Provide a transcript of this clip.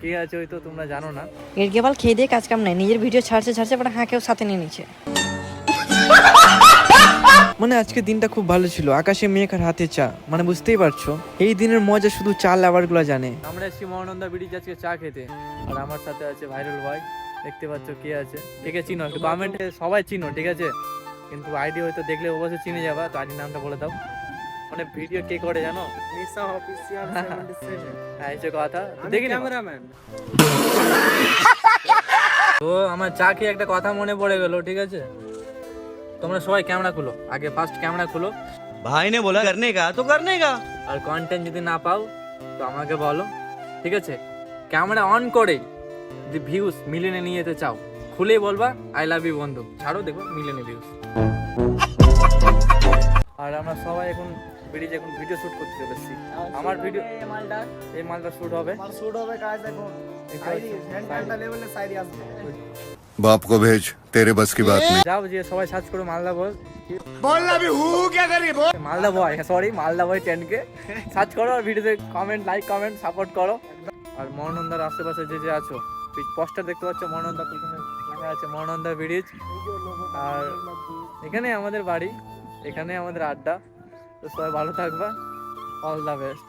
কে আছে ওই তো তোমরা জানো না। এর কেবল খেয়ে দিয়ে কাজ কাম নাই, নিজের ভিডিও ছাড়ছে বাট হাঁকেও সাথে নিয়ে নিচ্ছে। মানে আজকে দিনটা খুব ভালো ছিল, আকাশে মেঘ আর হাতে চা, মানে বুঝতেই পারছো এই দিনের মজা শুধু চা লাভারগুলো জানে। আমরা এসেছি মহানন্দা ব্রিজ আজকে চা খেতে, আর আমার সাথে আছে ভাইরাল ভাই। দেখতে পাচ্ছ কে আছে, কে চিনো একটু কমেন্টে সবাই চিনো, ঠিক আছে? কিন্তু আইডি হয়তো দেখলে অবশ্যই চিনে যাবা, তো আইডি নামটা বলে দাও। মানে ভিডিও কে করে জানো? নিশা অফিসিয়াল 77 হ্যাঁ এই যে কথা দেখি ক্যামেরাম্যান। তো আমার চা খেয়ে একটা কথা মনে পড়ে গেল, ঠিক আছে? তোমরা সবাই ক্যামেরা খুলো, আগে ফার্স্ট ক্যামেরা খুলো। भाई ने बोला करने का तो करने का। আর কন্টেন্ট যদি না পাও তো আমাকে বলো, ঠিক আছে? ক্যামেরা অন করে যদি ভিউজ মিলিয়নে নিয়ে যেতে চাও, খুলেই বলবা আই লাভ ইউ বন্ধু, ছাড়ো দেখো মিলিয়নে ভিউজ। আর আমরা সবাই এখন ব্রিজে এখন ভিডিও শুট করতে চলেছি। আমার ভিডিও এই মালটা শুট হবে, আমার শুট হবে কাজ এখন সাইরি হ্যান্ডটা লেভেলে সাইরি আসবে। बाप को भेज, तेरे बस की बात नहीं। যাও যে সবাই সার্চ করো মালদা বয়, बोल अभी हु क्या करी बोल, মালদা বয়, সরি মালদা বয় 10 কে সার্চ করো আর ভিডিওতে কমেন্ট লাইক কমেন্ট সাপোর্ট করো। আর মহানন্দার আশেপাশে যে আছো, পোস্টার দেখতে পাচ্ছ মহানন্দা, পিছনে লেখা আছে মহানন্দা ব্রিজ। আর এখানে আমাদের বাড়ি, এখানে আমাদের আড্ডা। তো সবাই ভালো থাকবা, অল দ্য বেস্ট।